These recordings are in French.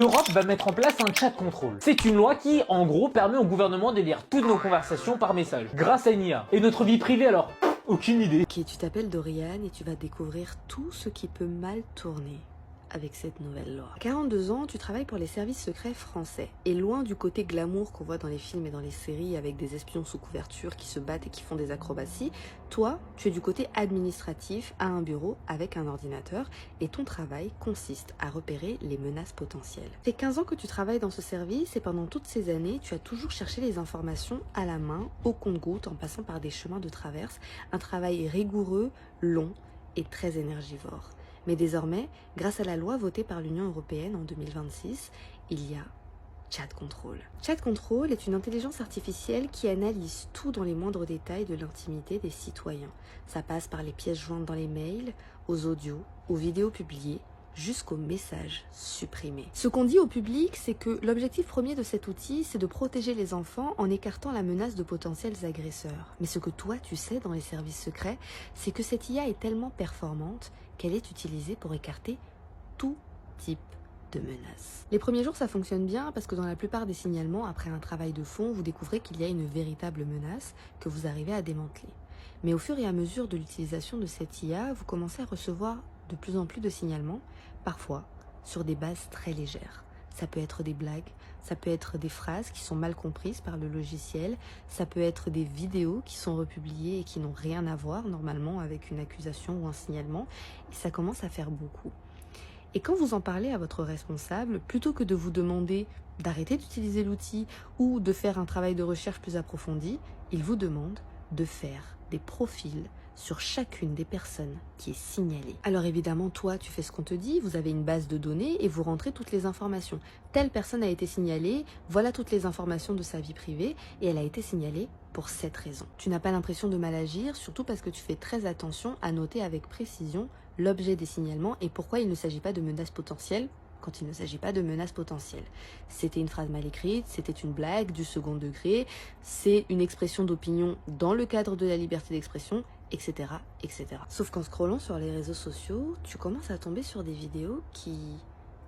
L'Europe va mettre en place un chat control. C'est une loi qui, en gros, permet au gouvernement de lire toutes nos conversations par message, grâce à une IA. Et notre vie privée, alors, aucune idée. Ok, tu t'appelles Dorian et tu vas découvrir tout ce qui peut mal tourner avec cette nouvelle loi. À 42 ans, tu travailles pour les services secrets français. Et loin du côté glamour qu'on voit dans les films et dans les séries avec des espions sous couverture qui se battent et qui font des acrobaties, toi, tu es du côté administratif à un bureau avec un ordinateur et ton travail consiste à repérer les menaces potentielles. Ça fait 15 ans que tu travailles dans ce service et pendant toutes ces années, tu as toujours cherché les informations à la main, au compte-gouttes, en passant par des chemins de traverse. Un travail rigoureux, long et très énergivore. Mais désormais, grâce à la loi votée par l'Union européenne en 2026, il y a Chat Control. Chat Control est une intelligence artificielle qui analyse tout dans les moindres détails de l'intimité des citoyens. Ça passe par les pièces jointes dans les mails, aux audios, aux vidéos publiées, jusqu'aux messages supprimés. Ce qu'on dit au public, c'est que l'objectif premier de cet outil, c'est de protéger les enfants en écartant la menace de potentiels agresseurs. Mais ce que toi, tu sais dans les services secrets, c'est que cette IA est tellement performante qu'elle est utilisée pour écarter tout type de menaces. Les premiers jours, ça fonctionne bien parce que dans la plupart des signalements, après un travail de fond, vous découvrez qu'il y a une véritable menace que vous arrivez à démanteler. Mais au fur et à mesure de l'utilisation de cette IA, vous commencez à recevoir de plus en plus de signalements, parfois sur des bases très légères. Ça peut être des blagues, ça peut être des phrases qui sont mal comprises par le logiciel, ça peut être des vidéos qui sont republiées et qui n'ont rien à voir normalement avec une accusation ou un signalement, et ça commence à faire beaucoup. Et quand vous en parlez à votre responsable, plutôt que de vous demander d'arrêter d'utiliser l'outil ou de faire un travail de recherche plus approfondi, il vous demande de faire des profils sur chacune des personnes qui est signalée. Alors évidemment, toi, tu fais ce qu'on te dit, vous avez une base de données et vous rentrez toutes les informations. Telle personne a été signalée, voilà toutes les informations de sa vie privée et elle a été signalée pour cette raison. Tu n'as pas l'impression de mal agir, surtout parce que tu fais très attention à noter avec précision l'objet des signalements et pourquoi il ne s'agit pas de menaces potentielles quand il ne s'agit pas de menaces potentielles. C'était une phrase mal écrite, c'était une blague du second degré, c'est une expression d'opinion dans le cadre de la liberté d'expression, etc., etc. Sauf qu'en scrollant sur les réseaux sociaux, tu commences à tomber sur des vidéos qui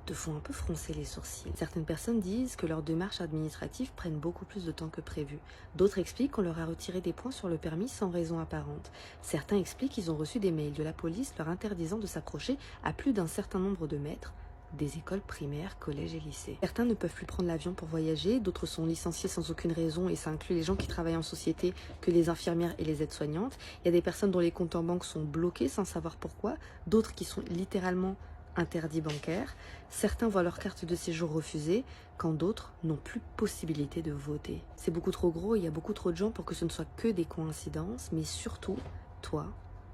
te font un peu froncer les sourcils. Certaines personnes disent que leurs démarches administratives prennent beaucoup plus de temps que prévu. D'autres expliquent qu'on leur a retiré des points sur le permis sans raison apparente. Certains expliquent qu'ils ont reçu des mails de la police leur interdisant de s'approcher à plus d'un certain nombre de mètres des écoles primaires, collèges et lycées. Certains ne peuvent plus prendre l'avion pour voyager, d'autres sont licenciés sans aucune raison et ça inclut les gens qui travaillent en société que les infirmières et les aides-soignantes. Il y a des personnes dont les comptes en banque sont bloqués sans savoir pourquoi, d'autres qui sont littéralement interdits bancaires. Certains voient leur carte de séjour refusée, quand d'autres n'ont plus possibilité de voter. C'est beaucoup trop gros et il y a beaucoup trop de gens pour que ce ne soit que des coïncidences, mais surtout, toi,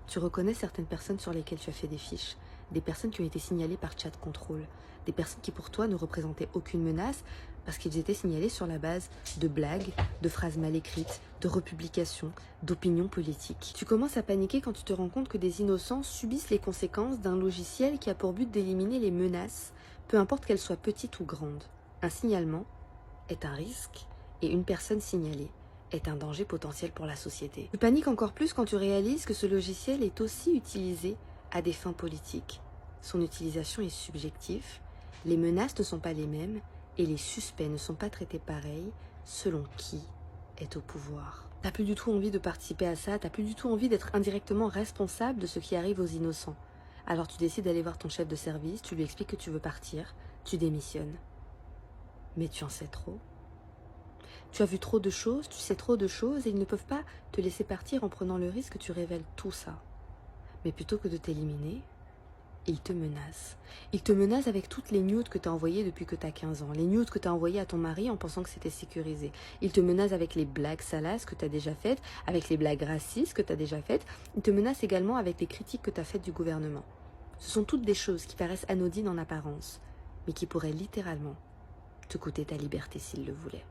tu reconnais certaines personnes sur lesquelles tu as fait des fiches. Des personnes qui ont été signalées par Chat Control, des personnes qui pour toi ne représentaient aucune menace parce qu'ils étaient signalés sur la base de blagues, de phrases mal écrites, de republications, d'opinions politiques. Tu commences à paniquer quand tu te rends compte que des innocents subissent les conséquences d'un logiciel qui a pour but d'éliminer les menaces, peu importe qu'elles soient petites ou grandes. Un signalement est un risque et une personne signalée est un danger potentiel pour la société. Tu paniques encore plus quand tu réalises que ce logiciel est aussi utilisé à des fins politiques. Son utilisation est subjective, les menaces ne sont pas les mêmes et les suspects ne sont pas traités pareil selon qui est au pouvoir. T'as plus du tout envie de participer à ça, t'as plus du tout envie d'être indirectement responsable de ce qui arrive aux innocents. Alors tu décides d'aller voir ton chef de service, tu lui expliques que tu veux partir, tu démissionnes. Mais tu en sais trop. Tu as vu trop de choses, tu sais trop de choses et ils ne peuvent pas te laisser partir en prenant le risque que tu révèles tout ça. Mais plutôt que de t'éliminer, il te menace. Il te menace avec toutes les nudes que tu as envoyées depuis que tu as 15 ans. Les nudes que tu as envoyées à ton mari en pensant que c'était sécurisé. Il te menace avec les blagues salaces que tu as déjà faites, avec les blagues racistes que tu as déjà faites. Il te menace également avec les critiques que tu as faites du gouvernement. Ce sont toutes des choses qui paraissent anodines en apparence, mais qui pourraient littéralement te coûter ta liberté s'il le voulait.